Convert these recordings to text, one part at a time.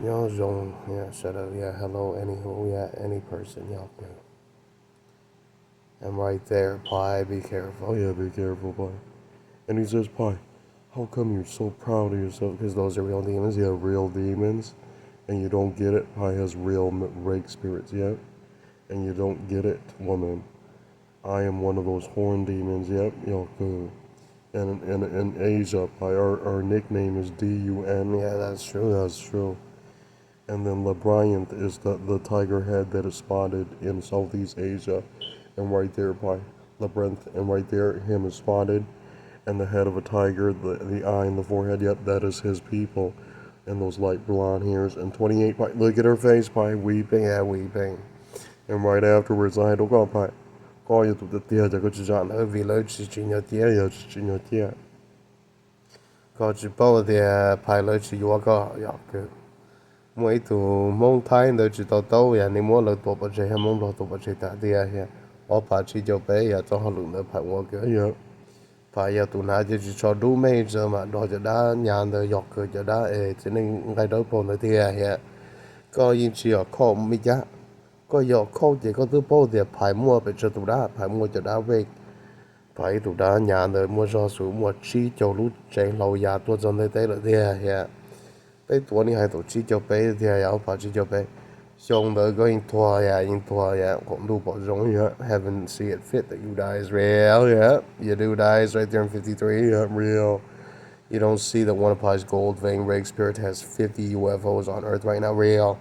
yeah, shut up, yeah, hello, anywho, yeah, any person, y'all good. And right there, Pi, be careful. Oh, yeah, be careful, Pi. And he says, Pi, how come you're so proud of yourself? Because those are real demons. Yeah, real demons. And you don't get it. Pi has real rake spirits, yeah? And you don't get it, woman. I am one of those horn demons, yep, y'all good. And in Asia, Pi, our nickname is DUN. Yeah, that's true. And then Labyrinth is the tiger head that is spotted in Southeast Asia. And right there by Labyrinth, and right there, him is spotted. And the head of a tiger, the eye and the forehead, yep, that is his people. And those light blonde hairs. And 28, Pi, look at her face, Pi, weeping, yeah, weeping. And right afterwards, I don't go, Pi. Có yêu tụi tia cho có chỉ chọn ở vì lỡ chỉ nhớ tia giờ chỉ nhớ tia có chỉ bảo thì phải lỡ chỉ vô có học cái mỗi tụ mong thái đó chỉ tao tao ya nên mỗi lần tụ bớt chơi hay mong lần tụ bớt chơi ta đi à ở phải chỉ cho bé ya cho họ lượng nữa phải vô cái ya phải ya tụ nào chỉ cho đủ mấy giờ mà đó cho đã nhà đó học cái cho đã cho nên ngay đó bọn nó thì ya có những chỉ ở kho mấy giá có giờ kho chỉ có thứ bao thì phải mua phải cho tụ đã phải mua cho đã về phải tụ đã nhà đó mua cho số mua chỉ cho lúc chơi lâu ya tôi cho nên thế là thế ya bây tuổi này hay tổ chức cho bé thì hay phải chỉ cho bé xong rồi có in thua ya cũng đủ bỏ giống ya haven't see it fit that you die is real yeah you do die is right there in 53 yeah real you don't see that one of Pi's gold vein rake spirit has 50 UFOs on Earth right now real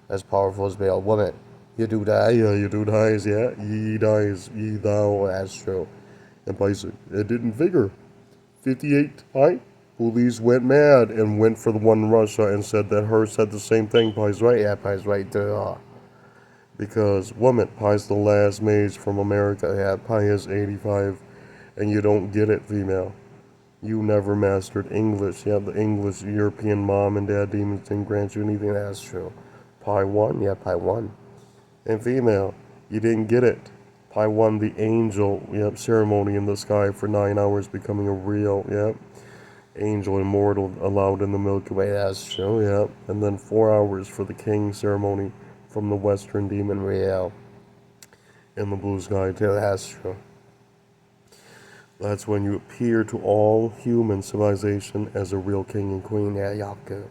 as powerful as Baal woman you do die yeah you do dies yeah ye dies ye thou that's true and Pi's it didn't figure 58 high. Police went mad and went for the one in Russia and said that her said the same thing. Pi's right. Yeah, Pi's right. Because woman, Pi's the last mage from America. Yeah, Pi is 85, and you don't get it, female. You never mastered English. Yeah, the English European mom and dad demons didn't grant you anything. That's true. Pi won. Yeah, Pi won. And female, you didn't get it. Pi won the angel ceremony in the sky for 9 hours, becoming a real angel immortal allowed in the Milky Way. That's true, yeah. And then 4 hours for the king ceremony from the western demon Riel in the blue sky too. That's true. That's when you appear to all human civilization as a real king and queen. Yeah, Yaku.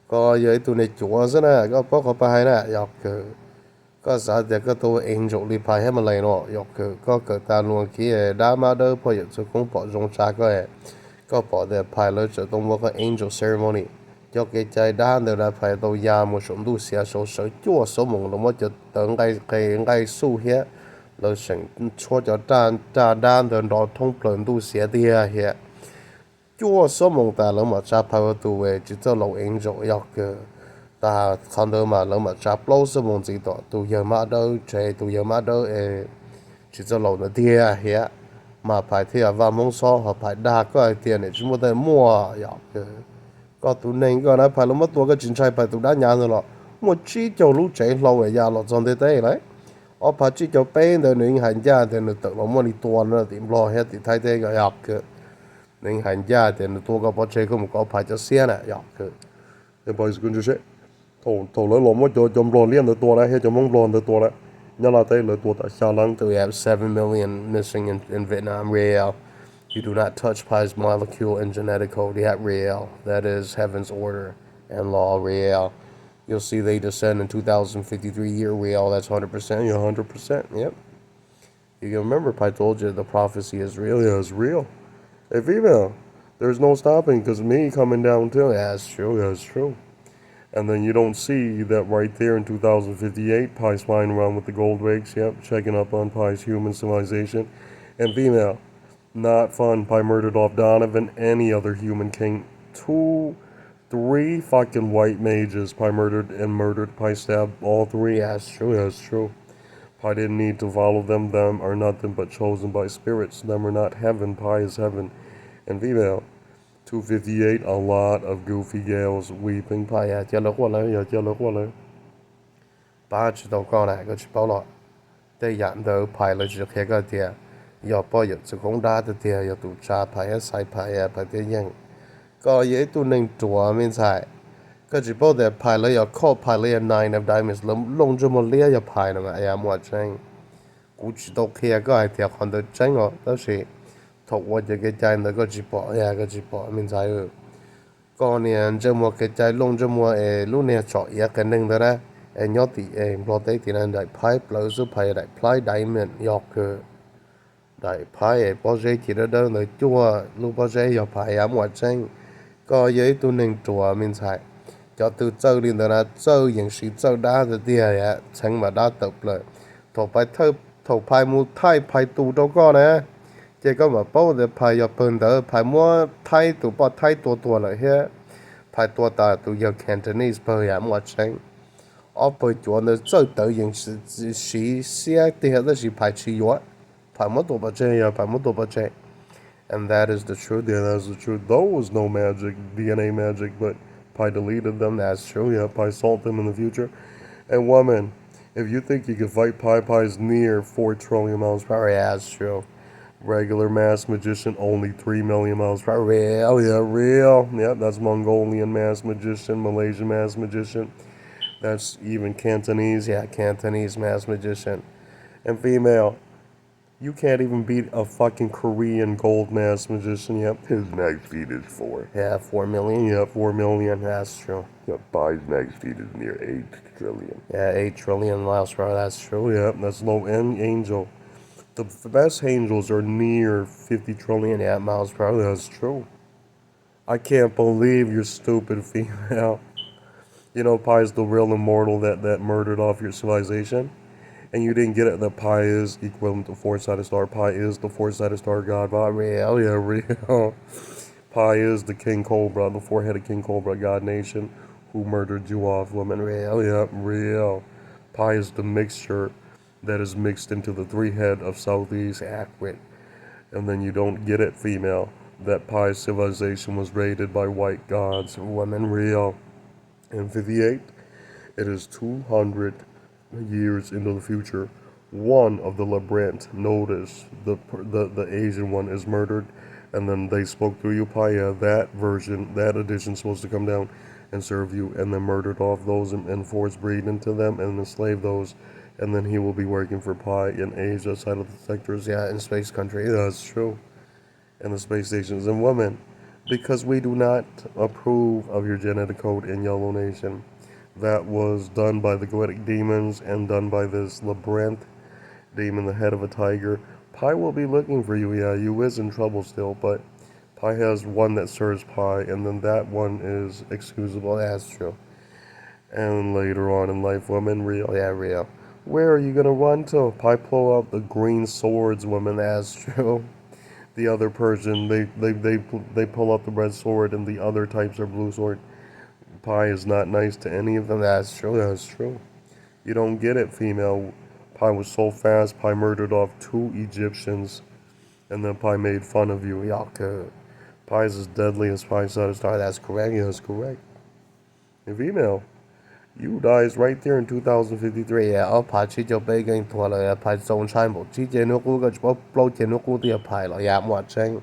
Có vậy tụi này chúa thế nè, có bóc có bài nè, Yaku. Có sao thì có tụi angel đi bài hết mà lấy nó, Yaku. Có cỡ ta luôn kia đã mà đâu phải sự cũng bỏ rong cha có có bỏ để phải lỡ trở tông vào cái angel ceremony cho cái trái đan đều là phải đầu ya một số đủ xia số sở chúa số mong nó mới cho tận cái su hết lỡ sinh cho đan đều đó thông plan đủ xia đi hết chúa số mong ta lỡ mà trả phải tụ về chỉ cho lâu angel yêu cái ta không đâu mà lỡ mà trả lâu số mong gì đó tụ giờ mà đâu chơi tụ giờ mà đâu chỉ cho lâu nó đi hết mà phải thì vào mong so họ phải đa có tiền để chúng ta mua có tụi này có nói phải là mất tuổi cái chính sách phải tụi đã nhà rồi một chỉ cho lúc chạy lâu ở nhà lo trong thế đấy ở phải chỉ cho bé để những hành gia thì nó tự nó mua đi tuần nó tìm lo hết thì thay thế cái học cái những hành gia thì nó tua cái bao chơi không có phải cho xe này học cái thì bây giờ cũng sẽ thầu lấy lo mất cho chồng lo liên được tua này hay cho mong lo được tua này nhớ là đây là tua tại sao lăng we have 7 million missing in Vietnam real. You do not touch Pi's molecule and genetic code. Yeah, real. That is heaven's order and law, real. You'll see they descend in 2053 year, real. That's 100%. You're 100%. Yep. You can remember Pi told you the prophecy is real. Yeah, it's real. Hey, female, there's no stopping because me coming down too. Yeah, that's true. That's true. And then you don't see that right there in 2058, Pi's flying around with the gold rakes. Yep, checking up on Pi's human civilization. And female. Not fun. Pi murdered off Donovan, any other human king. 2, 3 fucking white mages. Pi murdered. Pi stabbed all 3. That's true. Pi didn't need to follow them. Them are nothing but chosen by spirits. Them are not heaven. Pi is heaven. And female. 258, a lot of goofy gals weeping. Pi, yeah, tell look what I Ba chỉ tao con này có chỉ bảo lọ. Đây dặn đỡ Pi là chỉ cái tiền. Giờ bao giờ sự cũng đã được tiền giờ tụ cha phải sai phải thế nhưng có vậy tụ nên chùa mình sai ก็จะบอกแต่พายเลยคอพายเลย9 of diamonds ลงจะมาเลี้ยอย่าพายนะมาอย่ามัวใจกูจะต้องเคลียร์ก็ไอ้เที่ยวคนเดียวใจอ๋อแล้วสิถูกว่าจะเกิดใจแล้วก็จะบอกอย่าก็จะบอกมินใจก่อนเนี่ยจะมัวเกิดใจลงจะมัวลูกเนี่ยจ่อยกันหนึ่งแต่ละยอดตีปลอดได้ตีนั้นได้พายเปล่าสุดพายได้พายdiamond ยอกคือได้พายพอใจคิดได้เลยจั่วลูกพอใจอย่าพายอย่ามัวใจก็ยัยตัวหนึ่งตัวมินใจcho từ châu đi là châu những sự châu đá rồi đi à chẳng mà đá tập lại thầu phải mua thay phải tụ đâu có nè chỉ có mà bao giờ phải nhập bên đó phải mua thay tụ bao thay tua lại hết phải tua ta tụ giờ Cantonese bây giờ mua chẳng ở bây giờ nó châu tự những sự xe thì là sự phải chịu yếu phải mua tụ bao giờ phải mua tụ bao giờ and that is the truth. Yeah, that's the truth. Though was no magic, DNA magic, but Pi deleted them, that's true. Yeah, Pi salt them in the future. And woman, if you think you can fight Pi, Pi's near 4 trillion miles per hour. Yeah, that's true. Regular mass magician, only 3 million miles per hour. Real, yeah, real. Yeah, that's Mongolian mass magician, Malaysian mass magician. That's even Cantonese. Yeah, Cantonese mass magician. And female, you can't even beat a fucking Korean gold mass magician. Yep, his next feet is 4. Yeah, 4 million. Yeah, 4 million. That's true. Yep, Pi's next feet is near 8 trillion. Yeah, 8 trillion miles per hour. That's true. Yep, that's low end angel. The best angels are near 50 trillion miles per hour. That's true. I can't believe you're stupid, female. You know, Pi's the real immortal that murdered off your civilization. And you didn't get it that Pi is equivalent to 4-sided star. Pi is the 4-sided star god. Real, yeah, real. Pi is the King Cobra, the 4-headed King Cobra god nation who murdered you off, woman. Real, yeah, real. Pi is the mixture that is mixed into the 3-head of Southeast Accurate. And then you don't get it, female, that Pi's civilization was raided by white gods. Woman, real. And 58, it is 200 years into the future. One of the labyrinth noticed the Asian one is murdered, and then they spoke through you, Pi. Yeah, that version, that edition, supposed to come down and serve you, and then murdered off those and force breed into them and enslave those, and then he will be working for Pi in Asia side of the sectors. Yeah, in space country. Yeah, that's true. And the space stations and women, because we do not approve of your genetic code in Yellow Nation. That was done by the Goetic demons and done by this labyrinth demon, the head of a tiger. Pi will be looking for you. Yeah, you is in trouble still, but Pi has one that serves Pi, and then that one is excusable. That's true. And later on in life, woman, real. Yeah, real. Where are you gonna run to? Pi pull out the green swords, woman. That's true. The other Persian, they pull out the red sword, and the other types are blue sword. Pi is not nice to any of them. That's true. That's true. You don't get it, female. Pi was so fast. Pi murdered off 2 Egyptians, and then Pi made fun of you. Yaka. Pi is as deadly as Pi-sided star. That's correct. Yeah, that's correct. And female, you dies right there in 2053. Yeah, Pi chỉ cho bé cái thua là Pi sống sai một chỉ trên nó cũng có bao trên nó cũng tiêu Pi là yeah một tranh.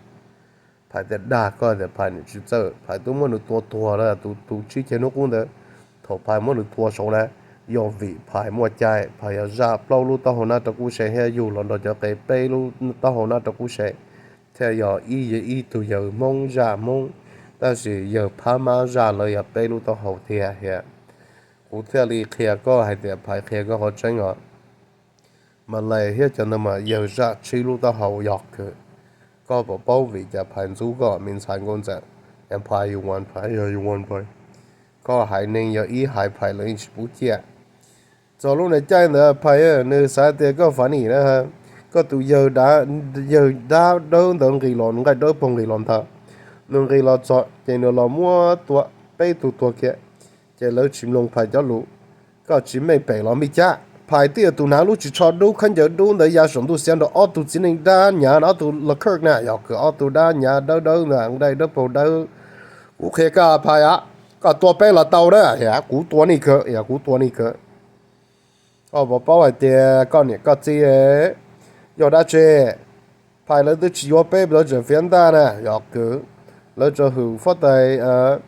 Pi that darkก็แต่ Pi 你去做 Pi 都没有多了都之前都讲的头 Pi 没有多少了要为 Pi 没ใจ Pi 要รา包路到后那的故事还有了เราจะไป背路到后那的故事他要一都要梦รา梦但是要 Pi มารา了要背路到后天呀กูเที่ยวลีเคลียก็ให้แต่ Pi เคลียก็เขาจังอ่ะมาเลยเฮียจะนำมา要ราชิ路到後藥佢ก็บอก保衛就盤組個面產工作，人派要換派，又要換派，ก็係寧要一係派兩不接，做路嚟ใจ呢派啊，呢曬啲ก็ฝันอีนะฮะก็ตัวเยอะโดนตรงกี่หลอนก็โดนปงกี่หลอนท่าหนึ่งกี่หลอนจอดเจนเรามัวตัวไปตัวเกี้ยเจแล้วชิมลง派咗路ก็ชิมไม่ไปเราไม่จ้า排啲度哪路去抄都看着都那呀什么都想到哦都只能打nhà nó都là khơi nè要个哦都打nhà đâu nè đây đâu bộ đâu cú kia cả排啊cả tua bé là tàu đó ya cú tua này cơ ya cú tua này cơ哦宝宝啊爹告你告这要打这排了都只要bé了就反弹呢要个了就后发的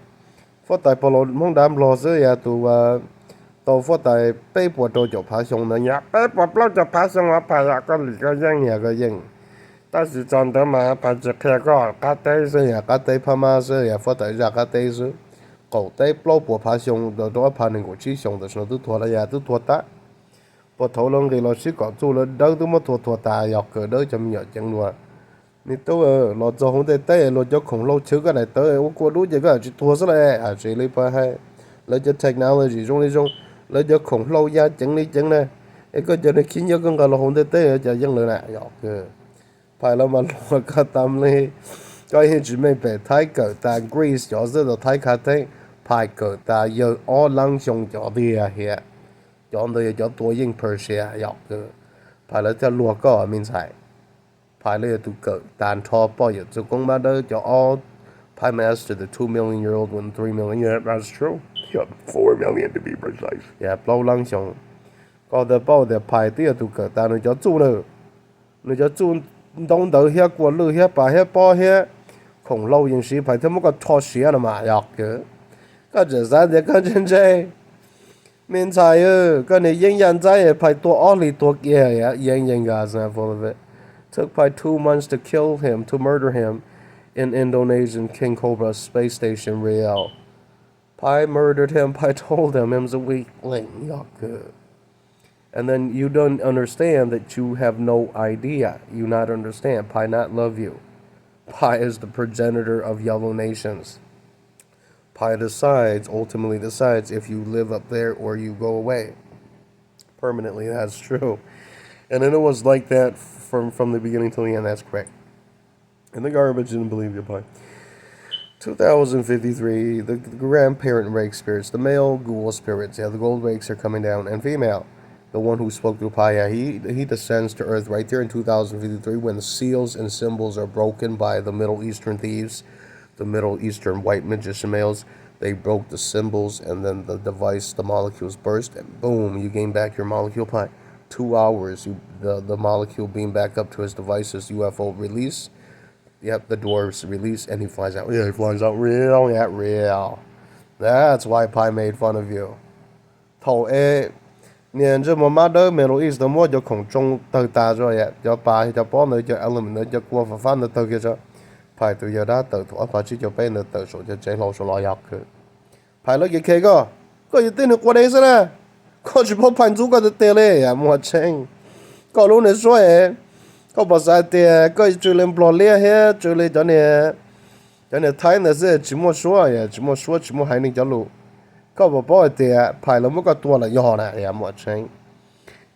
phát tại bộ lột mong đam lo dưới ya tụ tàu phát tại bê bộ đồ cho phá xong nữa nhá bê bộ bao cho phá xong á phải là có lý cái dân nhà cái dân ta chỉ chọn đó mà phải chỉ khe có cá tê dưới ya cá tê phá ma dưới ya phát tại ra cá tê dưới cổ tê bao bộ phá xong đồ đó phá nên của chỉ xong đó nó thua là ya thua ta bộ thầu lông cái lo chỉ có chú là đâu tôi mới thua ta dọc cỡ đó chấm nhở chẳng luôn ni tôi lo cho không thể té lo cho khổng lồ chứ cái này tới ô cô đúng cái chỉ thua số này à chỉ lấy phải hay lấy cho technology trong lấy cho khổng lồ ra chẳng này cái cho nên khiến cho con lo không thể té cho dân lừa nè dọc phải là mà lo cái tâm này cái hiện chỉ mấy bé thái cỡ ta Greece cho rất là thái khá thế phải cỡ ta giờ ở lăng sông cho đi à hiện cho người cho tuổi dân Persia dọc phải là cho lúa có mình xài phải là tụ cỡ tàn thọ bao nhiêu cho con mà đó cho all Pi master the 2 million-year-old one 3 million. Yeah, that's true. Yep, 4 million to be precise. Yeah, bao lăng xong có the bao the Pi tia tụ cỡ tàn nó cho chú nữa nó cho chú đông đầu here qua lư here bà here bao here khổng lâu những sĩ phải thêm một cái thọ sĩ nữa mà dọc cái giờ ra để cái chân chơi mình xài cái này dân dân trái phải tua ở lì tua kia ya dân dân gà ra full of it. Took by 2 months to kill him, to murder him in Indonesian King Cobra space station Riau. Pi murdered him. Pi told him he was a weakling. And then you don't understand that you have no idea. You not understand. Pi not love you. Pi is the progenitor of yellow nations. Pi ultimately decides if you live up there or you go away. Permanently, that's true. And then it was like that from the beginning till the end. That's correct. And the garbage didn't believe you, Pi. 2053, the grandparent rake spirits, the male ghoul spirits, yeah, the gold rakes are coming down, and female, the one who spoke to Pi, yeah, he descends to earth right there in 2053 when the seals and symbols are broken by the Middle Eastern thieves, the Middle Eastern white magician males. They broke the symbols, and then the device, the molecules burst, and boom, you gain back your molecule Pi. 2 hours, the molecule beam back up to his device's UFO release. Yep, the dwarves release, and he flies out. Yeah, he flies out real, yeah, real. That's why Pi made fun of you. Thầu ê, nhìn cho mà má đỡ Middle East nó mua cho khổng trung từ ta rồi ạ, cho Pi cho bó nữa cho element nữa cho qua và phát nữa từ kia cho. Pi từ giờ đã từ thủ Pi chỉ cho bên nữa từ số cho chế lâu số lo dọc cơ. Pi lấy cái kia có gì tin được qua đây sao nè? Có chỉ bảo Pi chú có được tiền đấy à, mua chênh. Có lúc này số ấy. Có bảo sao thì có chú lên blog lia hết chú lên cho nên thái nữa sẽ chỉ mua số chỉ mua hai nên cho lũ có bảo thì phải là một cái tua là nhỏ này mua chén.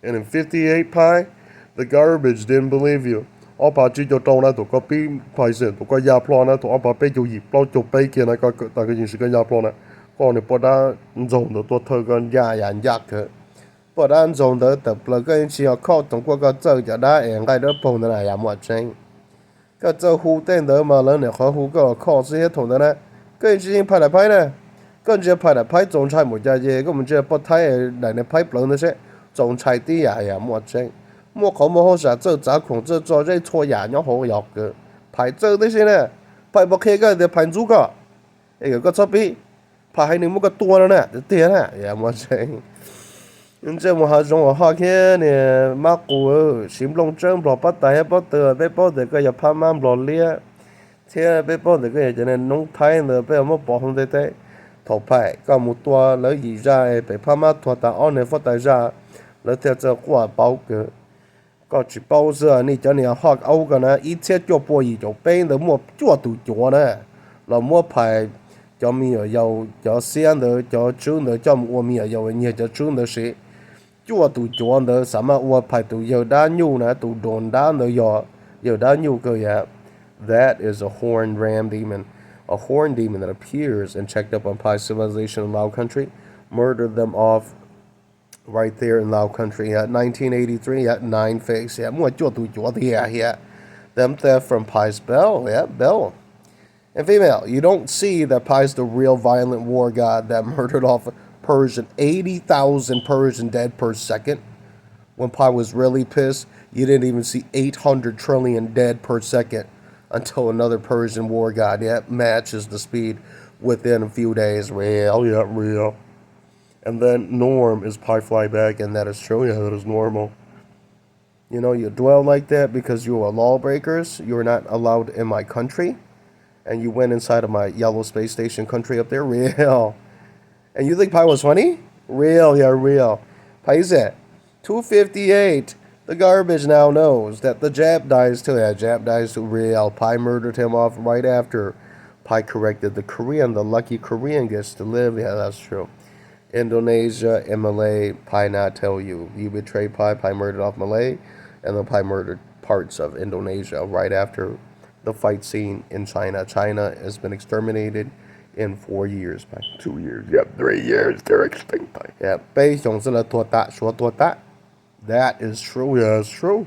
And in 58 Pi, the garbage didn't believe you. Ở bà chỉ cho trâu này tụi có bị phải sự tụi có gia plan này tụi ở bà bị chịu gì bao chụp bị kia này có tại cái gì sự cái gia plan này còn này bà đã dùng được tôi thơ con gia dàn giặc thế. But I'm dùng đỡ tập là cái chỉ có khó thông qua cái chơi cho đã em cái đó phong này là một chuyện cái chơi hú tên đỡ mà lớn này khó hú cái khó sự hết thằng này cái chỉ phải là phải này cái chỉ phải là phải trồng trái một cái gì cái mình chỉ bắt thay lại này phải lớn nữa sẽ trồng trái đi à một chuyện mua không mua hỗ trợ chơi giá khủng chơi cho cái thua nhà nhau hỗ trợ cái phải chơi đấy này phải bắt cái để phải giúp cái chấp bị phải hay nên mua cái tua nữa nè tiền nè một chuyện nhưng mà họ dùng họ kia nè mắc của xím lông trơn bỏ bắt tay bắt từ bé bắt từ cái nhập ham mam bỏ lia thế bé bắt từ cái cho nên nông thái nữa bé mà bỏ không thế thầu phải có một tua lấy gì ra bé ham mam thua ta on này phát tay ra lấy theo cho quả bao cái có chỉ bao giờ này cho nên họ âu cái này ít thiết cho bồi gì cho bên nữa mua chua tủ chua nè là mua phải cho mình ở giàu cho xe nữa cho chú nữa cho mua mình ở giàu nhiều cho chú nữa sẽ chúa tụ chúa nữa sao mà ua phải tụ giờ đã nhu nè tụ đồn đã nữa giờ đã nhu cơ ya. That is a horned ram demon, a horned demon that appears and checked up on Pi civilization in Lao country, murdered them off right there in Lao country at 1983 at 9 face. Yeah, mua chúa tụ chúa thì yeah. Them theft from Pi's bell, yeah, bell. And female, you don't see that Pi's the real violent war god that murdered off Persian 80,000 Persian dead per second. When Pi was really pissed, you didn't even see 800 trillion dead per second until another Persian war god matches the speed. within a few days. Real, yeah, real. And then norm is pi fly back, and that is true. Yeah, that is normal. You know, you dwell like that because you are lawbreakers. You're not allowed in my country. And you went inside of my yellow space station country up there. Real. And you think pi was funny? Real, yeah, real. Pi said, 258. The garbage now knows that the Jap dies too. Yeah, Jap dies too. Real. Pi murdered him off right after. Pi corrected the Korean. The lucky Korean gets to live. Yeah, that's true. Indonesia and Malay, Pi not tell you. You betrayed Pi, Pi murdered off Malay, and then Pi murdered parts of Indonesia right after the fight scene in China. China has been exterminated in 4 years, Pi. 2 years, yep, 3 years, they're extinct, Pi. Yeah, 悲熊是了多大说多大. That is true, yeah, it's true.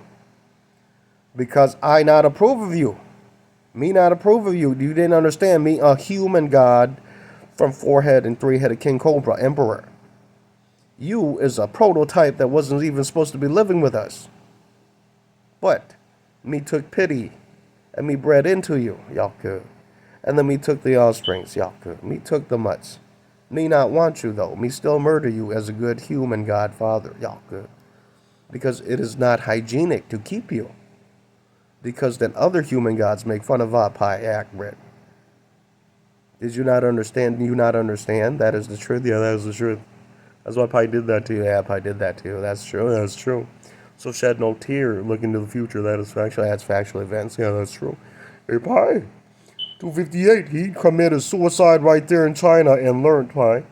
Because I not approve of you. Me not approve of you. You didn't understand me, a human god from four-head and three-headed King Cobra, Emperor. You is a prototype that wasn't even supposed to be living with us. But me took pity and me bred into you, Yaku. And then me took the offsprings, Yaku. Me took the mutts. Me not want you though. Me still murder you as a good human godfather, Yaku. Because it is not hygienic to keep you. Because then other human gods make fun of Pi accurate. Did you not understand? Do you not understand? That is the truth. Yeah, that is the truth. That's why Pi did that to you. Yeah, Pi did that to you. That's true. That's true. So shed no tear. Look into the future. That is factual. That's factual events. Yeah, that's true. Hey, Pi. 258. He committed suicide right there in China and learned, Pi,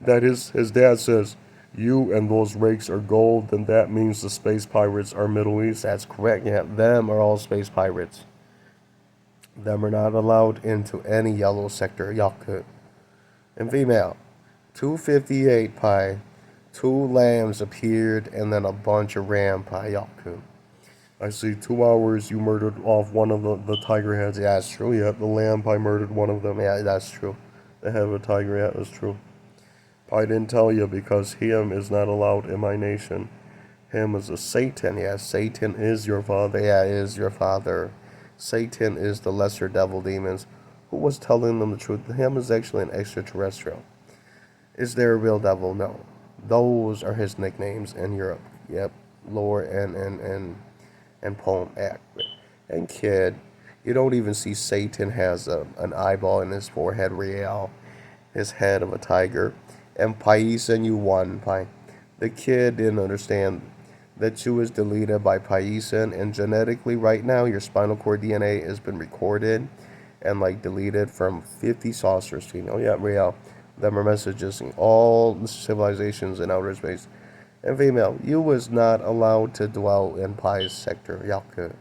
that his dad says, you and those rakes are gold, then that means the space pirates are Middle East. That's correct. Yeah, them are all space pirates. Them are not allowed into any yellow sector. Yaku. And female. 258 Pi. 2 lambs appeared and then a bunch of ram Pi. Yaku. I see 2 hours you murdered off one of the tiger heads. Yeah, that's true. Yeah, the lamb Pi murdered one of them. Yeah, that's true. The head of a tiger. Yeah, that's true. Pi didn't tell you because him is not allowed in my nation. Him is a Satan. Yeah, Satan is your father. Yeah, is your father. Satan is the lesser devil demons. Who was telling them the truth? Him is actually an extraterrestrial. Is there a real devil? No. Those are his nicknames in Europe. Yep. Lore and poem act. And kid, you don't even see Satan has an eyeball in his forehead, real. His head of a tiger. And Paisan, you won, Pi. The kid didn't understand that you was deleted by Paisan, and genetically right now your spinal cord DNA has been recorded and like deleted from 50 saucers. You know, yeah, real. Them are messages in all the civilizations in outer space. And female, you was not allowed to dwell in Pi's sector, Yaku.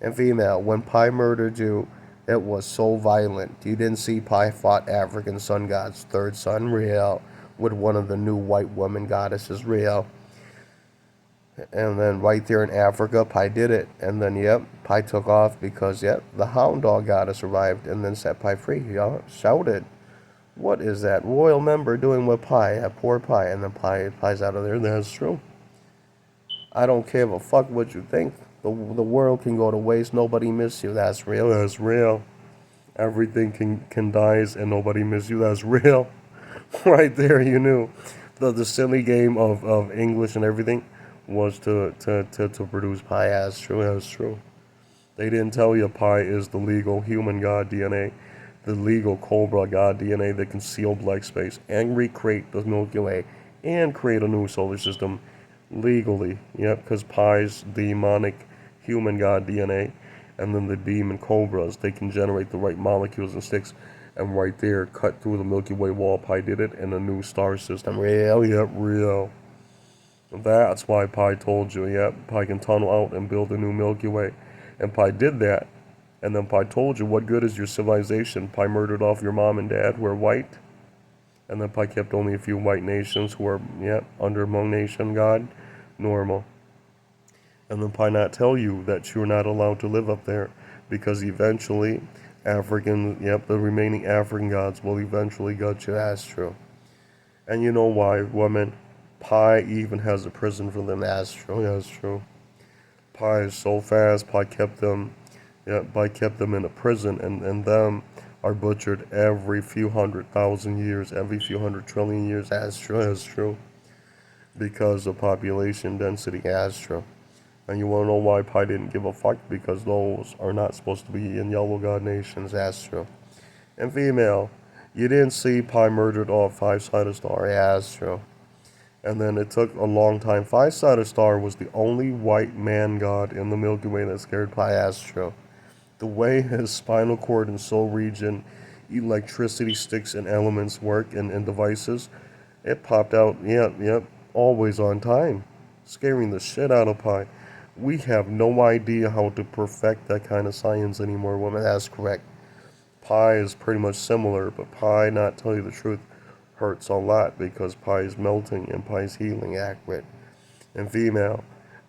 And female, when Pi murdered you, it was so violent. You didn't see Pi fought African sun god's third son, real, with one of the new white woman goddesses, real. And then right there in Africa, Pi did it. And then, yep, Pi took off because, yep, the hound dog goddess arrived and then set Pi free. Y'all shouted, what is that royal member doing with Pi? Yeah, poor Pi. And then Pi's out of there. That's true. I don't care a fuck what you think. The world can go to waste. Nobody miss you. That's real. That's real. Everything can die and nobody miss you. That's real. Right there, you knew. The silly game of English and everything was to produce Pi. That's true. That's true. They didn't tell you Pi is the legal human god DNA, the legal Cobra god DNA that can seal black space and recreate the Milky Way and create a new solar system legally. Yep, because Pi's demonic human god DNA, and then the demon Cobras, they can generate the right molecules and sticks, and right there cut through the Milky Way wall. Pi did it in a new star system. Real, yep, real. That's why Pi told you, yep, Pi can tunnel out and build a new Milky Way. And Pi did that. And then Pi told you, what good is your civilization? Pi murdered off your mom and dad who are white. And then Pi kept only a few white nations who are, yep, under Hmong nation god, normal. And then Pi not tell you that you're not allowed to live up there. Because eventually, African, yep, the remaining African gods will eventually gut you. That's true. And you know why, woman? Pi even has a prison for them. That's true. That's true. Pi is so fast. Pi kept them in a prison, and them are butchered every few 100,000 years, every few 100 trillion years. That's true, that's true. Because of population density, that's true. And you want to know why Pi didn't give a fuck? Because those are not supposed to be in yellow god nations, that's true. And female, you didn't see Pi murdered off five-sided star, yeah, that's true. And then it took a long time. Five-sided star was the only white man god in the Milky Way that scared Pi, that's true. The way his spinal cord and soul region, electricity sticks and elements work and devices, it popped out, yep, always on time, scaring the shit out of Pi. We have no idea how to perfect that kind of science anymore, woman. That's correct. Pi is pretty much similar, but Pi, not tell you the truth, hurts a lot because Pi is melting and Pi is healing accurate. And female,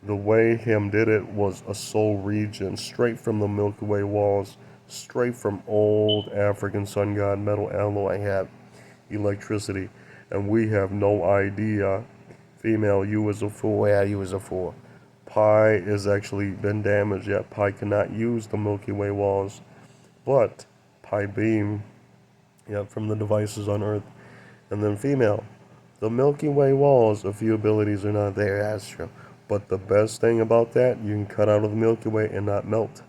the way him did it was a soul region straight from the Milky Way walls, straight from old African sun god metal alloy had electricity, and we have no idea. Female, you was a fool. Yeah, you was a fool. Pi has actually been damaged yet. Pi cannot use the Milky Way walls, but Pi beam, from the devices on Earth. And then female, the Milky Way walls, a few abilities are not there, that's true. But the best thing about that, you can cut out of the Milky Way and not melt.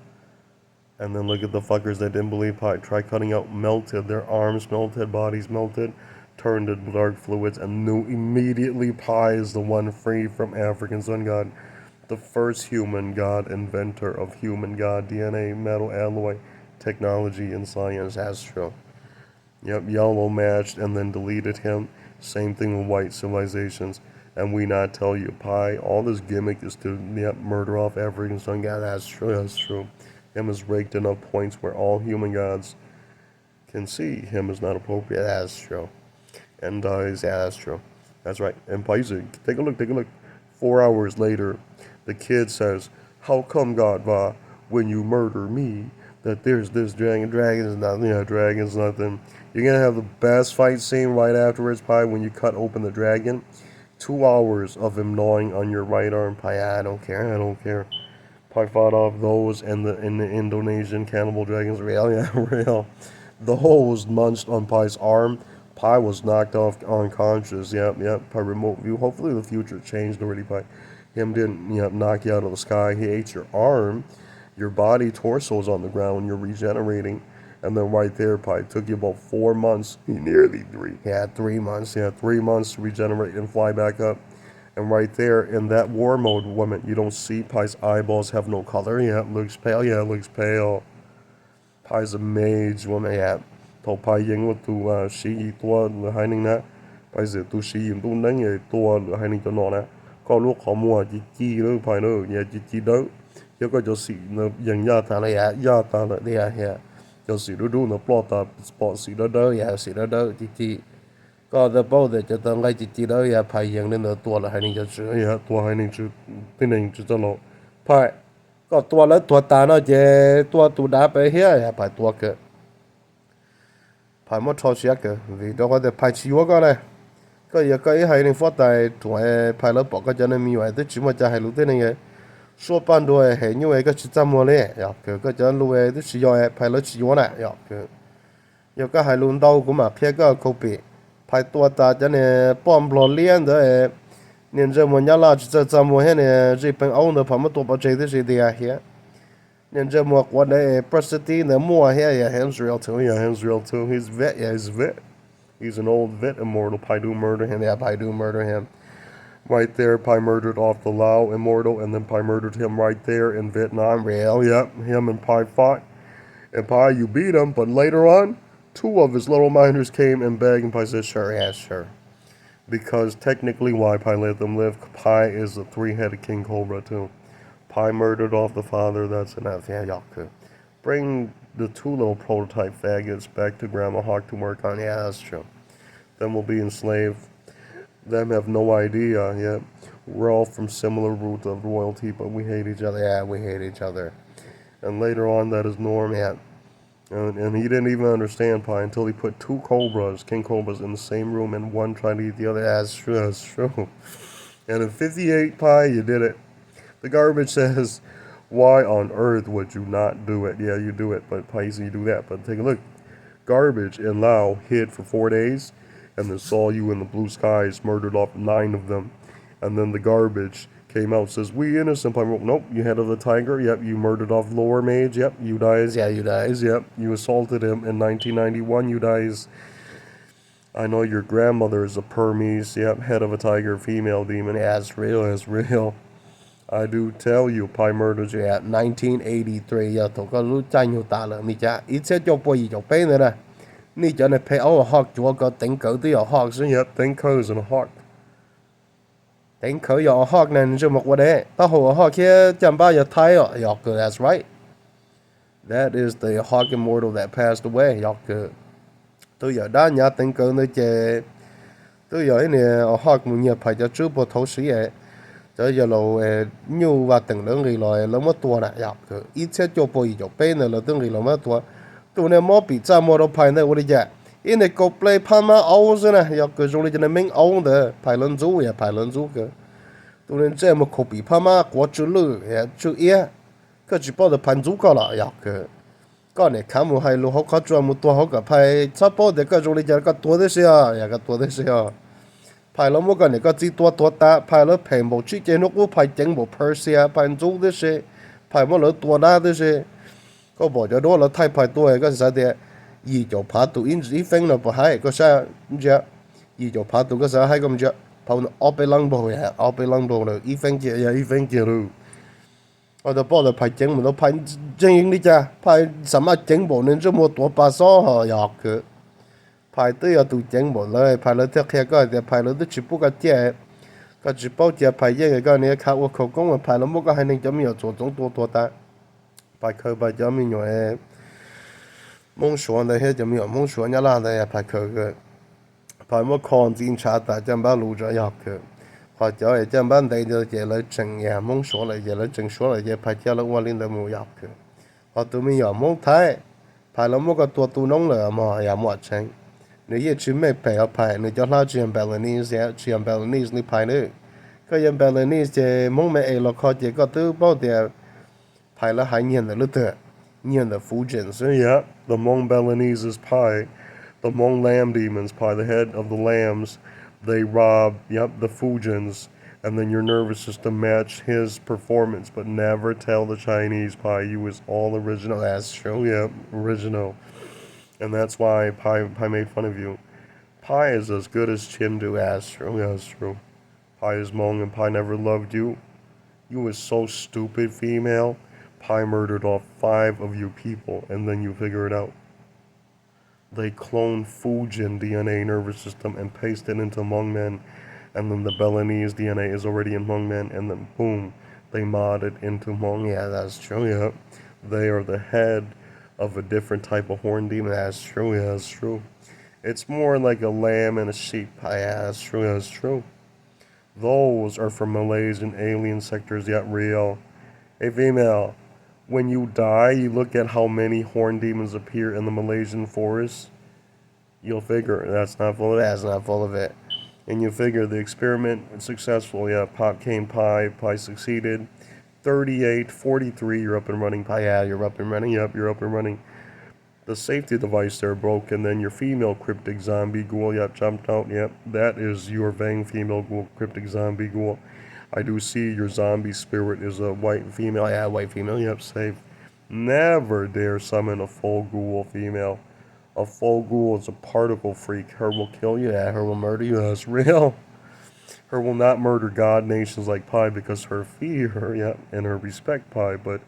And then look at the fuckers that didn't believe Pi. Try cutting out, melted. Their arms melted, bodies melted, turned to dark fluids, and knew immediately Pi is the one free from African sun god. The first human god, inventor of human god DNA, metal alloy, technology, and science, astro. Yep, yellow matched and then deleted him. Same thing with white civilizations. And we not tell you, Pi, all this gimmick is to murder off African sun god. That's true, that's true. Him is raked enough points where all human gods can see him is not appropriate. That's true. And dies, that's true. That's right. And Paisa, take a look. 4 hours later, the kid says, how come God, when you murder me, that there's this dragon? Dragon's nothing, dragon's nothing. You're gonna have the best fight scene right afterwards, Pi, when you cut open the dragon. 2 hours of him gnawing on your right arm, Pi. I don't care. Pi fought off those and the Indonesian cannibal dragons. Real, yeah, real. The hole was munched on Pi's arm. Pi was knocked off unconscious. Yep. Pi remote view. Hopefully the future changed already. Pi, him didn't knock you out of the sky. He ate your arm. Your body torso is on the ground. You're regenerating. And then right there, Pi, took you about 4 months. Nearly 3. Yeah, 3 months. Yeah, 3 months to regenerate and fly back up. And right there, in that war mode, woman, you don't see Pi's eyeballs have no color. Yeah, it looks pale. Yeah, it looks pale. Pi's a mage, woman. Yeah. Thầu Pi yên của tụ sĩ tua hai ninh nè. Pi giờ tụ sĩ yên tụ nâng ye tua hai ninh cho nó nè. Có lúc họ mua chi đó Pi nữa, yeah, chi đó. Chứ có cho sĩ nó dần ya ta là ya ta là đi yeah. Cho sĩ đó nó plot up spot sĩ đó yeah, sĩ đó chi. Có the bao để cho tao ngay chi đó yeah, Pi yên nên nó tua là hai ninh cho chữ yeah, tua hai ninh chữ tin ninh chữ cho nó. Pi có tua là tua ta nó je tua tụ đáไป here yeah, Pi tua cơ. Pi mất thọ chết cơ, vì đó có thể Pi chịu cái này, cái hai nên phát tài tuổi Pi lớp bỏ cái chân này mi vậy, tức chỉ mà cha hai lúc thế này, số ban đầu hay như vậy cái chỉ trăm mua này, cái chân lúc ấy tức chỉ rồi Pi lớp chỉ này, cái hai lúc đầu cũng mà phía cái copy, Pi tua ta chân này bom lò liên đó, nên giờ muốn nhớ là chỉ trăm mua hết này, chỉ bằng ông đó Pi mất tua bao nhiêu thì gì à nên giờ mua qua đây Prestige nó mua here yeah, him's real too. Yeah, him's real too. He's vet. Yeah, he's vet. He's an old vet immortal. Pi do murder him. Yeah, Pi do murder him. Right there, Pi murdered off the Lao immortal, and then Pi murdered him right there in Vietnam. Real, yep. Him and Pi fought. And Pi, you beat him, but later on, 2 of his little miners came and begged, and Pi said, sure, yeah, sure. Because technically, why Pi let them live? Pi is a 3-headed king cobra too. Pi murdered off the father, that's enough. Yeah, y'all could. Bring the 2 little prototype faggots back to Grandma Hawk to work on. Yeah, that's true. Then we'll be enslaved. Them have no idea yet. We're all from similar roots of royalty, but we hate each other. Yeah, we hate each other. And later on, that is Norm. Yeah. And he didn't even understand Pi until he put 2 cobras, king cobras, in the same room, and one tried to eat the other. Yeah, that's true. That's true. And in 58, Pi, you did it. The garbage says, why on earth would you not do it? Yeah, you do it, but Pisces, you do that. But take a look. garbage, and Lao hid for 4 days, and then saw you in the blue skies, murdered off 9 of them, and then the garbage came out, says, we innocent. Pi wrote, nope, you head of the tiger, yep, you murdered off lower mage, yep, you dies, yeah, you dies, yep, you assaulted him in 1991, you dies. I know your grandmother is a Permies, yep, head of a tiger, female demon, yeah, it's real, it's real. I do tell you, Pi murdered you at 1983, giờ tôi có lúc tranh nhiều ta là mi cha, ít sẽ cho bồi gì cho bé nữa nè. Ni cho nên phải ở học chúa có tính cử tới ở học chứ nhớ tính cử rồi học. Tính cử ở học này chứ một vấn đề. Ta hồ ở học kia chẳng bao giờ thay ở học cử, that's right. That is the Hawk immortal that passed away, học cử. Tôi giờ đã nhớ tính cử nữa chứ. Tôi giờ này ở học một nhiều phải cho chú bộ thấu sĩ ấy. Cho giờ lâu nhu và từng lớn người rồi lớn mất tua nè, học cử. Ít sẽ cho bồi cho bé nữa là từng người lớn mất tua. Tụi này mất bị cha mua đâu phải này vậy chứ. In the go play Palma ấu rồi nè, học cử rồi cho nên mình ấu đó, phải lớn chú ya, phải lớn chú cơ. Tụi này chơi một copy Palma của chú lư, chú ia, cái chỉ bảo được phản chú cả là học cử. Cái này khám một hai lô học khó chọn một tua học cả phải sắp bảo được cái rồi cho cái tua đấy xíu, cái tua đấy xíu. Phải là một cái này cái chỉ tua ta, phải là phải một chiếc cái nó cũng phải整một Persia, phải chú đấy xíu, phải một lỡ tua đá đấy xíu. Có bỏ cho đó là thay phải tuổi cái sao để ý cho phá tụ in chỉ phanh là bỏ hay có sao chứ ý cho phá tụ cái sao hay không chứ phao nó ốp lăng bò ya ốp lăng bò rồi ý phanh kia ya ý phanh kia rồi ở đó bỏ là phải chỉnh mà nó phải chỉnh đi cha phải sao mà chỉnh bộ nên cho một tuổi ba số họ học cái phải tới ở tụ chỉnh bộเลยphải là theo cái để phải là tới chỉ bút cái chỉ bao giờ phải cái này khảo của khẩu công mà phải là một cái hay nên chấm nhiều chỗ trong tua ta phải khơi phải chấm nhiều ấy mong xuân的迄就没有梦说人拉的也拍口个，拍么抗战查大将把路着要去，拍叫也将把地就也来整呀，梦说了也来整说了也拍叫了我领的没要去，拍都没有梦太，拍了么个多都弄了嘛也没成，你也去没拍要拍，你叫他去用 Balinese 呀，去用 Balinese 你拍呢，个用 Balinese 就梦没哎了靠这个都包的，拍了还年的了的。Near the Fujins. Yeah, the Hmong Balanese's pie, the Hmong lamb demons pie, the head of the lambs, they rob, yep, the Fujins, and then your nervous system match his performance, but never tell the Chinese pie you was all original. That's true, yep, original. And that's why pie made fun of you. Pie is as good as Chindu, that's true, that's true. Pie is Hmong and pie never loved you. You was so stupid, female. Pi murdered off 5 of you people, and then you figure it out. They cloned Fujin DNA nervous system and pasted it into Hmong men, and then the Balinese DNA is already in Hmong men, and then boom, they modded into Hmong. Yeah, that's true, yeah. They are the head of a different type of horn demon. That's true, yeah, that's true. It's more like a lamb and a sheep. Yeah, that's true, yeah, that's true. Those are from Malaysian alien sectors, yet real. Hey, female. When you die, you look at how many horn demons appear in the Malaysian forest. You'll figure that's not full of it. That's not full of it. And you figure the experiment is successful. Yeah, Pop came Pi succeeded. 38, 43, you're up and running. Pi, yeah, you're up and running. Yep, you're up and running. The safety device there broke, and then your female cryptic zombie ghoul, yep, jumped out. Yep, that is your Vang female ghoul, cryptic zombie ghoul. I do see your zombie spirit is a white female. Yeah, white female. Yep, safe. Never dare summon a full ghoul female. A full ghoul is a particle freak. Her will kill you. Yeah, her will murder you. That's real. Her will not murder god nations like Pi because her fear, yep, and her respect Pi. But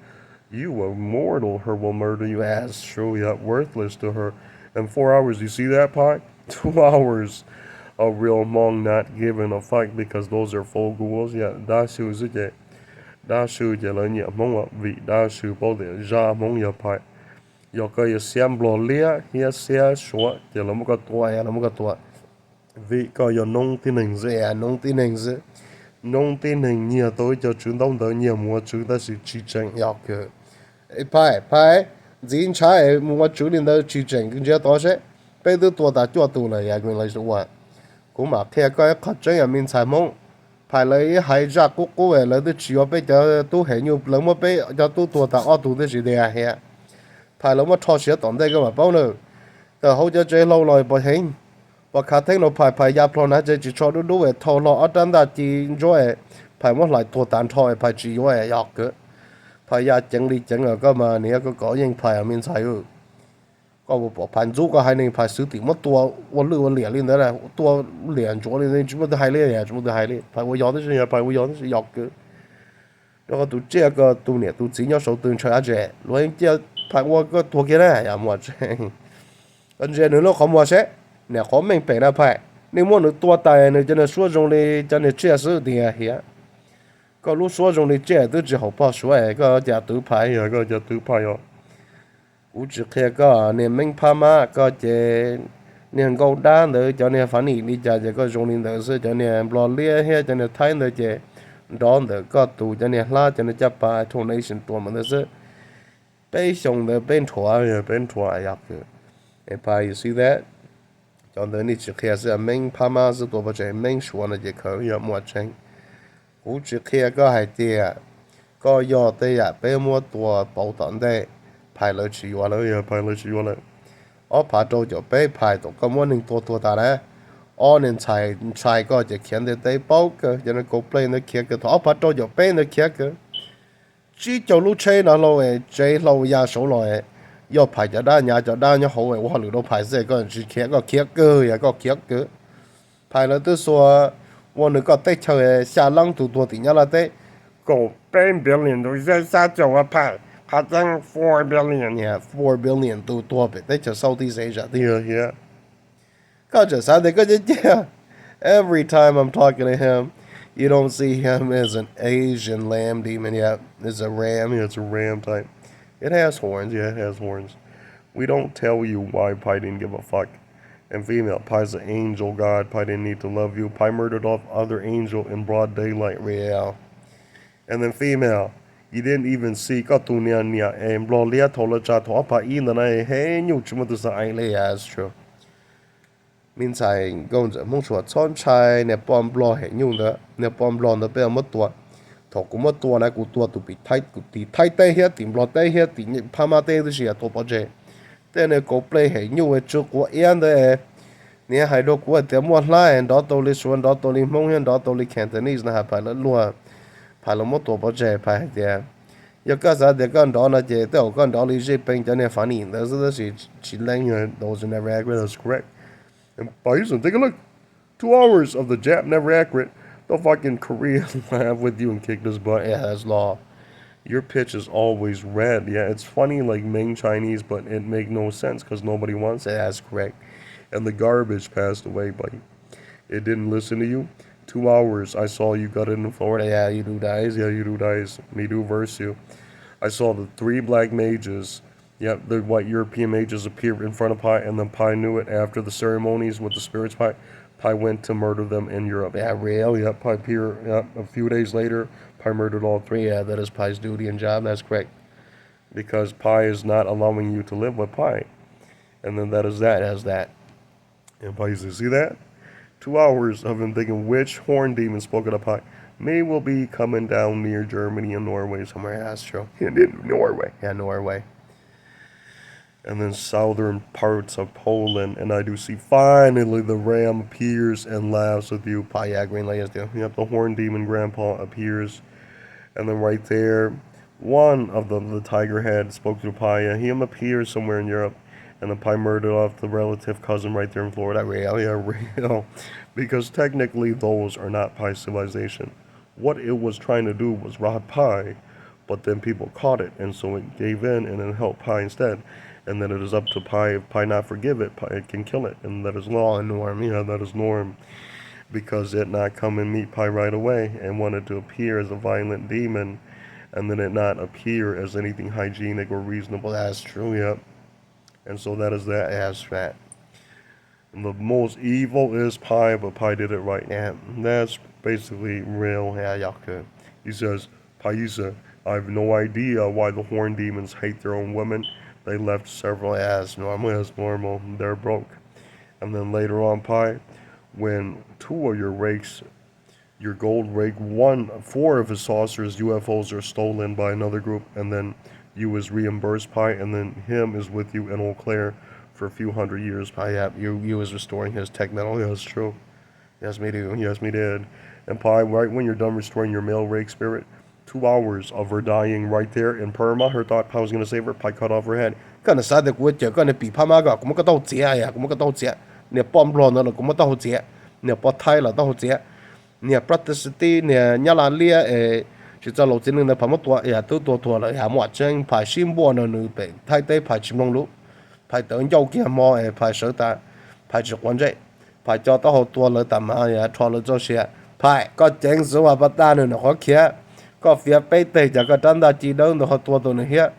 you, a mortal, her will murder you. That's true. Yep, worthless to her. In 4 hours, you see that Pi? 2 hours. A real Hmong not giving a fuck because those are full ghouls. Yeah, đa số dữ vậy. Đa số giờ là nhiều Hmong vì đa số bao giờ ra Hmong giờ phải. Giờ cái xem bò lia, hiện xe số giờ là một cái tuổi, là một cái tuổi. Vì cái giờ nông tin hình dễ, nông tin hình nhiều tối cho chúng đông tới nhiều mua chúng ta sẽ chỉ tranh học cái. Phải, diễn trái mua chủ liên tới chỉ tranh cái gì đó sẽ. Bây giờ tuổi ta cho tuổi là ya nguyên lại số cũng mà theo cái khắc chân nhà mình xài mông phải lấy hai ra cố về lấy được chỉ bây giờ tôi hệ nhiều lớn mà bây giờ tôi tuổi ta ở tuổi đấy gì đấy à phải lấy mà cho xe tổng đây cái mà bao nữa tờ hậu cho chơi lâu rồi bỏ hình bỏ khá thấy nó phải giáp lo nãy chỉ cho nó đúng thầu lo ở trên đó chỉ rồi phải mất lại tua tàn thôi phải chỉ rồi giọt cứ phải ya chẳng đi chẳng ở cái mà nè có những phải ở bên sai ừ có một bộ phản giúp có hai nên phải xử lý mất tua quân lừa liền lên đó là tua liền chỗ lên chúng ta hai lên chúng ta hai lên phải tôi giọt đấy phải tôi giọt đấy giọt cứ đó tụ chơi cái tụ nè tụ chỉ nhau số tụ chơi chơi rồi anh chơi phải tôi cái tua kia này à mà chơi anh chơi nữa nó không mua sẽ nè khó mình phải là phải nếu muốn nó tua tài nó cho nó số trong đi cho nó chơi sự thì à hiện có lúc số trong đi chơi tôi chỉ học bao số ấy có giờ tự phải rồi có giờ tự phải rồi cú chỉ kia có nè mình phá mà có chơi nè câu đá nữa cho nè phản ứng đi chơi có trong đi nữa sẽ cho nè lo lia hay cho nè thay nữa chơi đó nữa có tụ cho nè la cho nè chấp bài donation tua mà nữa sẽ bên xong nữa bên thua à and pa you see that cho nên đi chỉ kia sẽ mình phá mà sẽ tua bao chơi mình xuống là chỉ khởi giờ mua chăng cú chỉ kia có hai tia có do đây à bé mua tua bảo tồn đây phải lợi chỉ vào lợi phải lợi chỉ vào lợi ở phải đâu cho bé phải đâu có muốn nên tua ta đấy ở nên xài có chỉ khiến để đây bao cái cho nên có play nó kia cái ở phải đâu cho bé nó kia cái chỉ cho lúc chơi nó rồi chơi lâu ya số rồi要排着单呀，着单要好诶，我留到排这个人是开个呀，个开个，排了都说我那个对头诶，下浪多点呀了对。go Ben billion 都在下叫我拍成4 billion yeah 4 billion 都多呗，在就 Southeast Asia 啲嘢，嗰就晒你嗰只嘢。Every time I'm talking to him, you don't see him as an Asian lamb demon yet. It's a ram. Yeah, it's a ram type. It has horns. Yeah, it has horns. We don't tell you why Pi didn't give a fuck. And female, Pi's an angel god. Pi didn't need to love you. Pi murdered off other angel in broad daylight. Real. And then female, you didn't even see ka tu nia nia and blo lia tola cha to pa in na hey nyu chuma tu sa ai le as true. Min sai gong ze mong chua chon chai ne pom blo he nyu de ne pom blo de pe mo tua. To ku mo tua na ku tua tu bi tai ku ti tai te he tim blo te he ti ni pa ma te de sia to pa je. Te ne go play he nyu e chu ku yan de ne hai do ku te mo la en do to li suan do to li mong hen do to li Cantonese na ha pa la lua. 排了么多不这排的，要干啥的干到那些，都干到那些病在那反应，但是那些其人员 those are never accurate. That's correct. And Bison, take a look. 2 hours of the Jap never accurate. The fucking Korean laugh with you and kick this butt. Yeah, that's law. Your pitch is always red. Yeah, it's funny like Ming Chinese, but it make no sense because nobody wants it. That's correct. And the garbage passed away, buddy. It didn't listen to you. 2 hours, I saw you got it in Florida. Yeah, you do dies. Yeah, you do dies. Me do verse you. I saw the 3 black mages. Yep, the white European mages appeared in front of Pi, and then Pi knew it after the ceremonies with the spirits. Pi went to murder them in Europe. Yeah, real. Yep, Pi appeared. Yep, a few days later, Pi murdered all 3. Yeah, that is Pi's duty and job. That's correct. Because Pi is not allowing you to live with Pi. And then that is that as that. And Pi says, see that? 2 hours of him thinking which horn demon spoke at a pie. May will be coming down near Germany and Norway somewhere. That's true. And in Norway. Yeah, Norway. And then southern parts of Poland. And I do see finally the ram appears and laughs with you. Pie, yeah, green light is there. Yep, the horn demon grandpa appears. And then right there, one of the tiger head spoke to Pia. Him appears somewhere in Europe. And the Pi murdered off the relative cousin right there in Florida. Real, yeah, real. Because technically those are not Pi civilization. What it was trying to do was rob Pi, but then people caught it, and so it gave in and then helped Pi instead. And then it is up to Pi. If Pi not forgive it, Pi can kill it. And that is law and norm. Yeah, that is norm. Because it not come and meet Pi right away and wanted to appear as a violent demon, and then it not appear as anything hygienic or reasonable. That's true, yep. And so that is that as that. And the most evil is Pi, but Pi did it right. Yeah, that's basically real. Yeah, y'all could. He says, Paisa, I have no idea why the horn demons hate their own women. They left several as normal. They're broke. And then later on, Pi, when 2 of your rakes, your gold rake, 4 of his saucers, UFOs are stolen by another group, and then you is reimbursed Pi, and then him is with you in Eau Claire for a few hundred years. Yeah, you was restoring his technology. That's true. Yes, me do. Yes, me did. And Pi, right when you're done restoring your male rake spirit, 2 hours of her dying right there in perma. Her thought Pi was going to save her. Pi cut off her head. Kana sa de ku je kana pi pa ma ga kuma ka tau jia ya kuma ka tau jia. Ne pom lo na kuma tau jia. Ne po thai la tau jia. Ne practicity ne nya la lia chỉ cho lộ trình này phải mất tuổi, tôi tuổi là hạ mọi chân phải xin buồn nữa nữ bệnh, thay thế phải chìm long lũ, phải tới dâu kia mò, phải sợ ta, phải chịu quan trọng, phải cho tao học tuổi là tầm cho là cho xe, phải có chính số và bắt ta nữa nó khó kia, có phía bên tây cho có chân ta chỉ đâu nó học tuổi nữa hết,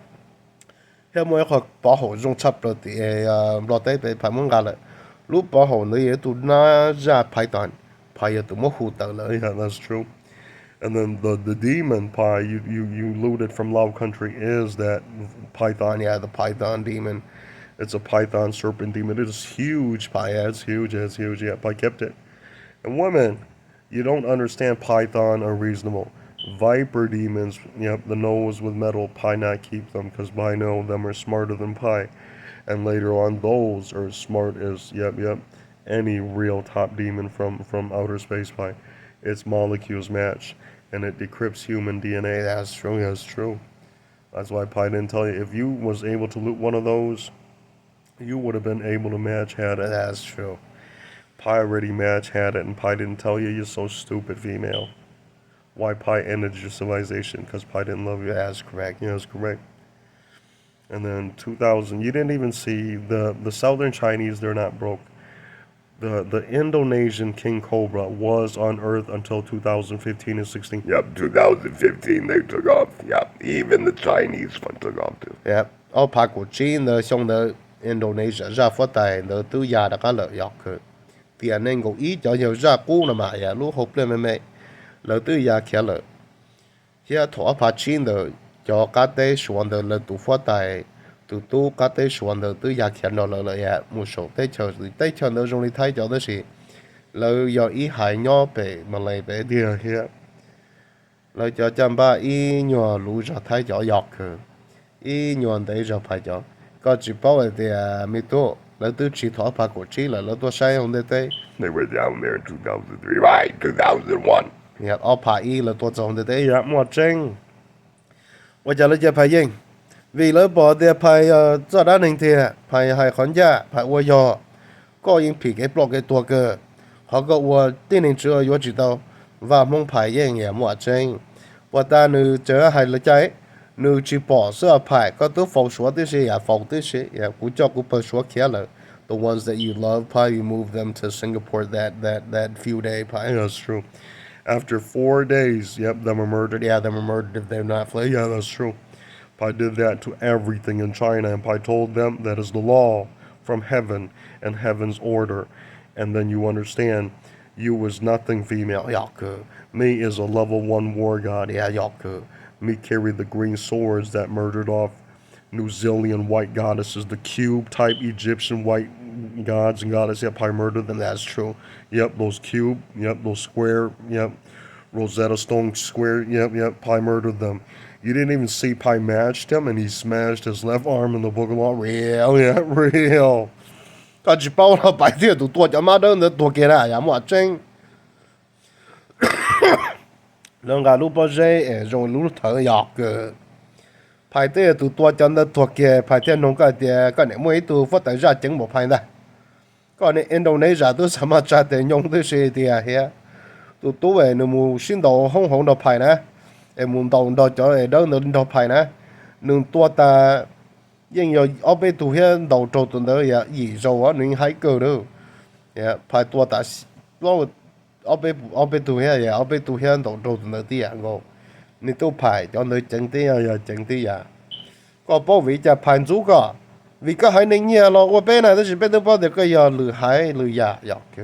hết mỗi học bảo hộ dùng chấp rồi thì lo tới phải phải muốn gặp lại, lúc bảo hộ nữa tụi nó ra phải toàn, phải tụi mất hụt tờ lại, yeah, that's true. And then the demon Pi you looted from Lao Country is that python, yeah, the python demon. It's a python serpent demon. It is huge, Pi. Yeah, it's huge. It's huge. Yeah, Pi kept it. And women, you don't understand python are reasonable. Viper demons, yep, the nose with metal, Pi not keep them because Pi know them are smarter than Pi. And later on, those are as smart as, yep, any real top demon from outer space Pi. Its molecules match, and it decrypts human DNA. That's true. That's true. That's why Pi didn't tell you. If you was able to loot one of those, you would have been able to match had it. That's true. Pi already match had it, and Pi didn't tell you. You're so stupid, female. Why Pi ended your civilization? Because Pi didn't love you. That's correct. Yeah, that's correct. And then 2000, you didn't even see the Southern Chinese. They're not broke. The Indonesian king cobra was on Earth until 2015 and 16. Yep, 2015 they took off. Yep, even the Chinese one took off too. Yep, ở Pi của China的兄的 Indonesia ra phát tài的tư gia đã có lợi dọc cơ. Tiền nên có ý cho nhiều ra cũ là mà ya lúc hộp lên mẹ lợi tư gia kia lợi. Hiện thọ Pi China的cho các tế xuân的lợi tụ phát tài. tụi tu cá tế xuân đầu tư gia khiển nó là ya một số tế chờ nó dùng đi thay cho đó gì là do ý hại nhỏ bể mà lại bể đi here là cho chăm ba ý nhỏ lũ ra thay cho giọt cơ ý nhỏ đấy ra phải cho có chỉ bảo là thì mi tu là từ chỉ thọ phải của chỉ là tôi sai không đấy thế. They were down there in 2003, right? 2001. Yeah, ở phải ý là tôi chọn đấy thế ya một chân. Tôi trả lời cho phải gì? Vì lỡ bỏ địa phải cho đã hình thì phải hay khán giả phải ua yo có những bị cái blog cái tua cơ họ có ua tin hình chưa yo chỉ đâu và mong phải yên nhẹ mua trên và ta nữ chờ hay là trái nữ chỉ bỏ sữa phải có tôi phẫu số tới gì phẫu tới gì cũng cho cũng phẫu số kia là the ones that you love probably you move them to Singapore that few day probably. That's true. After 4 days, yep, them are murdered. Yeah, them are murdered if they're not fled. Yeah, that's true. Pi did that to everything in China, and Pi told them that is the law from heaven and heaven's order. And then you understand, you was nothing female. Yaku. Me is a level 1 war god. Yeah, Yaku. Me carried the green swords that murdered off New Zealand white goddesses, the cube type Egyptian white gods and goddesses. Yep, Pi murdered them. That's true. Yep, those cube. Yep, those square. Yep, Rosetta Stone square. Yep, Pi murdered them. You didn't even see Pi matched him, and he smashed his left arm in the book of law. Real, yeah, real. Có chỉ bảo là bài tiết tụi tôi cho má đơn được tụi kia này, à mà chân. Lần cả lúc bao giờ rồi lúc thở giọt cơ. Pi tiết tụi tôi cho nó tụi kia, Pi tiết nông cái này mới tụi phát tại ra chứng một Pi này. Còn này Indonesia tụi sao mà trả tiền nhung tụi gì thì à here. Tụi tôi về nó mua xin đồ không đồ Pi nè. Em muốn đầu đó cho em đó nó đồ Pi nè. Nương tua ta nhưng giờ ở bên tụi hiện đầu trâu tụi đó ya gì rồi á nên hay cơ đó. Ya Pi tua ta lo ở bên tụi hiện ya ở bên tụi hiện đầu trâu tụi đó đi à ngô. Nên tụi Pi cho nó chẳng tí ya chẳng tí ya. Có bảo vệ cho Pi chú cả. Vì cái hai nên nhớ lo ở bên này đó chỉ bên tụi bảo được cái ya lừa hai lừa ya cơ.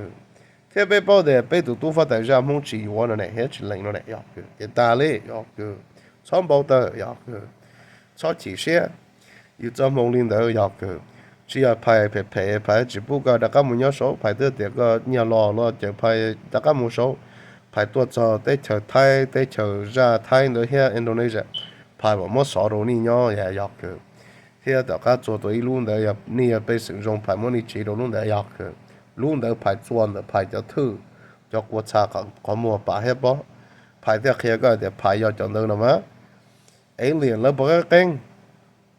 Thế bên bảo được bên tụi phát tại ra mong chỉ vào nó này hết chỉ lệnh nó này ya cơ. Cái ta lấy ya cơ. Xong bảo tờ ya cơ. Cho chỉ xe. You trong mong linh đó ya cơ. Chỉ là Pi chỉ不过大家冇số Pi được cái nhà lo就Pi大家冇số Pi tua cho tới chờ Thái ra Thái nữa here Indonesia Pi bảo mất số đồ ni nhau ya cơ. here the got to loon the near basic zone pai money cheat loon the yak loon the pai chuan the pai the two chok what cha có mua pa he bo pai the here ga the pai yo chon đâu mà alien là bờ kênh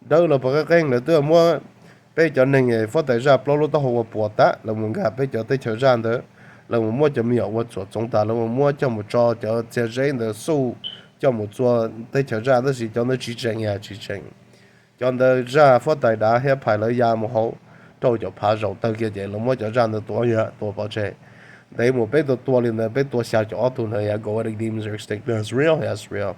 đâu là bờ kênh là tôi mua bây giờ này người phát đại ra bao lâu tao học bùa ta là muốn gặp bây giờ tới thời gian đó là muốn mua cho miệng và chỗ chúng ta là muốn mua cho một cho chế riêng的数cho một chỗ tới thời gian đó thì cho nó chỉ chính ya chỉ chính cho nó ra phát đại đã hết phải là ya một hậu đâu cho phá rậu tới kia vậy là mua cho ra được多保chế đấy một bé tua lên là bé tua xa cho tụi này ya go at demons are extinct that's real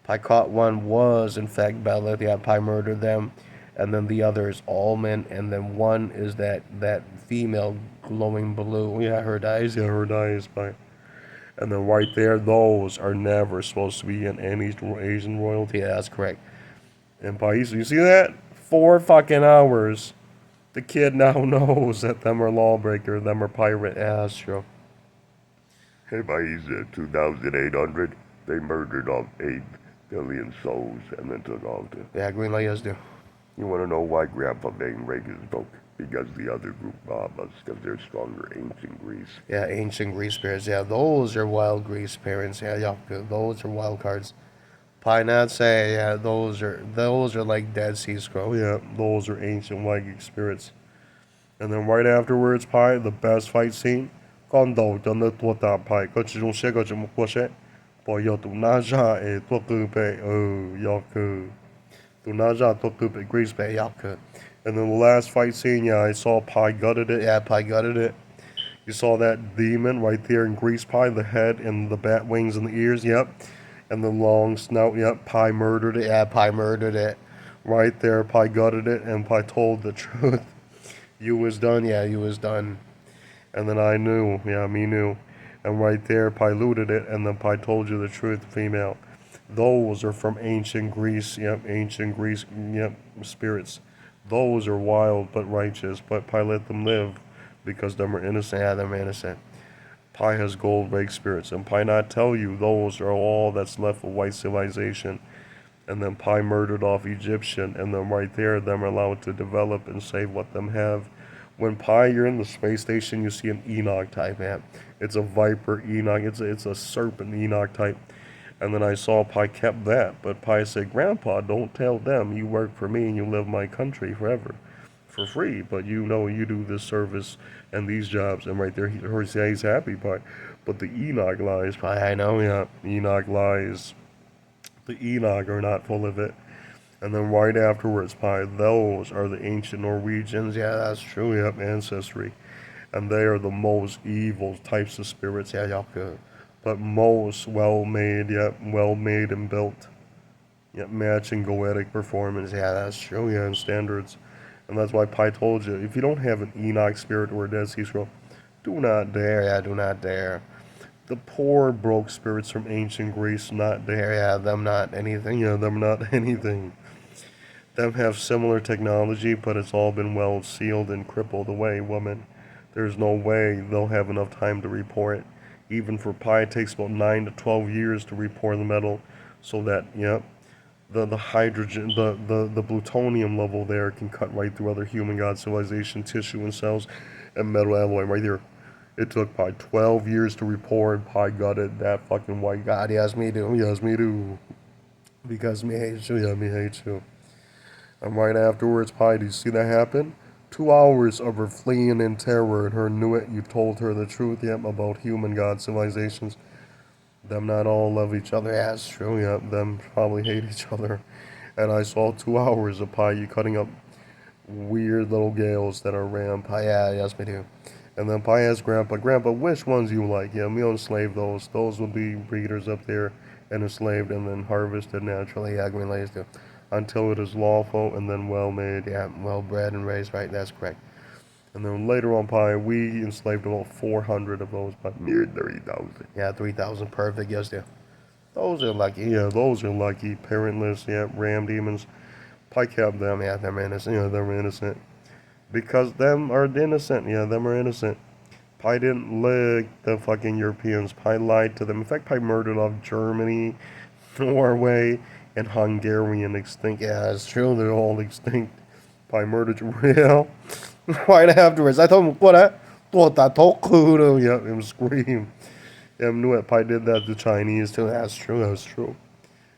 Pi caught one was in fact Bella. Yeah, Pi murdered them, and then the others all men, and then one is that female glowing blue. Yeah, her eyes. Yeah, her eyes. Pi. And then right there, those are never supposed to be in any Asian royalty. Yeah, that's correct. And Pi, so you see that? 4 fucking hours. The kid now knows that them are lawbreaker, them are pirate. Yeah, that's true. Hey, by 2,800, they murdered off 8 billion souls and then took off to. Yeah, green light, yes, do. You want to know why Grandpa named Rake is broke? Because the other group robbed us, because they're stronger, ancient Greece. Yeah, ancient Greece spirits. Yeah, those are wild Greece parents. Yeah, those are wild cards. Pi not say, yeah, those are like Dead Sea Scroll. Yeah, those are ancient white spirits. And then right afterwards, Pi, the best fight scene. Con đầu cho nó tua tạ Pi, có chỉ dùng xe có chỉ một qua xe. Bỏ yo tụ na ra tua cư bệ, yo cư. Tụ na ra tua cư bệ Greece bệ, yo cư. And then the last fight scene, yeah, I saw Pi gutted it. Yeah, Pi gutted it. You saw that demon right there in Grease Pi, the head and the bat wings and the ears, yep. And the long snout, yep. Pi murdered it. Yeah, Pi murdered it. Right there, Pi gutted it, and Pi told the truth. You was done, yeah, you was done. And then I knew, yeah, me knew. And right there, Pi looted it, and then Pi told you the truth, female. Those are from ancient Greece, yep, ancient Greece, yep, spirits. Those are wild but righteous, but Pi let them live because them are innocent. Yeah, them are innocent. Pi has gold rake spirits, and Pi not tell you those are all that's left of white civilization. And then Pi murdered off Egyptian, and then right there, them are allowed to develop and save what them have. When Pi, you're in the space station, you see an Enoch type map. It's a Viper Enoch. It's a serpent Enoch type. And then I saw Pi kept that, but Pi said, Grandpa, don't tell them you work for me and you live my country forever for free, but you know you do this service and these jobs. And right there, he's happy, Pi. But the Enoch lies, Pi. I know, yeah. Enoch lies. The Enoch are not full of it. And then right afterwards, Pi, those are the ancient Norwegians. Yeah, that's true. Yep, ancestry. And they are the most evil types of spirits. Yeah, y'all could. But most well-made, yep, well-made and built. Yep, matching goetic performance. Yeah, that's true. Yeah, and standards. And that's why Pi told you, if you don't have an Enoch spirit or a Dead Sea Scroll, do not dare. Yeah, do not dare. The poor broke spirits from ancient Greece, not dare. Yeah, them not anything. Yeah, them not anything. Them have similar technology, but it's all been well sealed and crippled away, woman. There's no way they'll have enough time to report it. Even for Pi, it takes about 9 to 12 years to report the metal, so that, yep, the hydrogen, the plutonium level there can cut right through other human god civilization tissue and cells and metal alloy right there. It took Pi 12 years to report. Pi gutted that fucking white god. Yes, me do. Yes, me do. Because me hates you. Yeah, me hates you. And right afterwards, Pi, do you see that happen? 2 hours of her fleeing in terror, and her knew it. You told her the truth, yep, about human god civilizations. Them not all love each other. Yeah, that's true. Yep, them probably hate each other. And I saw 2 hours of Pi, you cutting up weird little gales that are ram. Pi, yeah, yes, me do. And then Pi asked Grandpa, which ones you like? Yeah, me enslave those. Those will be breeders up there and enslaved and then harvested naturally. Yeah, green ladies do. Until it is lawful and then well made, yeah, well bred and raised, right? That's correct. And then later on, Pi, we enslaved about 400 of those, but near 30,000. Yeah, 3,000, perfect, yes, dear. Those are lucky. Yeah, those are lucky. Parentless, yeah, ram demons. Pi kept them, yeah, they're innocent. Yeah, they're innocent. Because them are innocent, yeah, them are innocent. Pi didn't lick the fucking Europeans. Pi lied to them. In fact, Pi murdered off Germany, Norway, and Hungarian extinct. Yeah, it's true. They're all extinct. Pi murdered real. Right afterwards, I told him, what I thought that toku. Yeah, him scream. Yeah, knew it. Pi did that to Chinese too. That's true. That's true.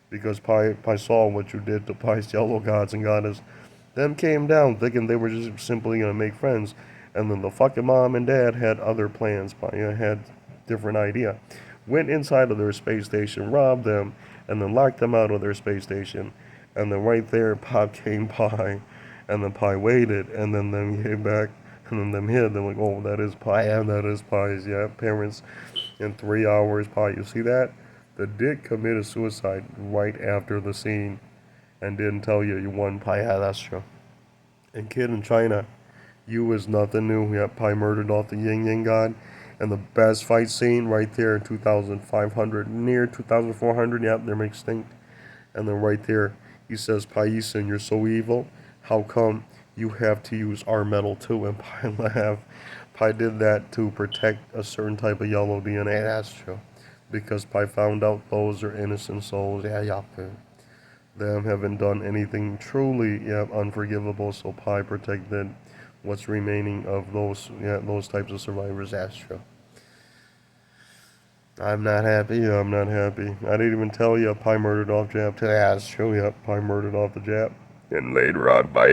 Because Pi saw what you did to Pi's yellow gods and goddess. Them came down thinking they were just simply gonna make friends, and then the fucking mom and dad had other plans. Pi had different idea. Went inside of their space station, robbed them, and then locked them out of their space station. And then right there, Pop came by, and then Pi waited, and then them came back, and then them hid. They're like, oh, that is Pi, and that is Pi's, yeah, parents. In 3 hours, Pi, you see that? The dick committed suicide right after the scene, and didn't tell you you won Pi. Yeah, that's true. And kid in China, you was nothing new. Yep, Pi murdered off the Yin Yang God. And the best fight scene right there in 2500, near 2400, yep, they're extinct. And then right there, he says, Paisan, you're so evil. How come you have to use our metal too? And Pi laughed. Pi did that to protect a certain type of yellow DNA. That's true. Because Pi found out those are innocent souls. Yeah, Yaku. Them haven't done anything truly unforgivable, so Pi protected what's remaining of those types of survivors. That's true. I'm not happy. Yeah, I'm not happy. I didn't even tell you Pi murdered off Jap. That's true. Yep, Pi murdered off the Jap. And later on, by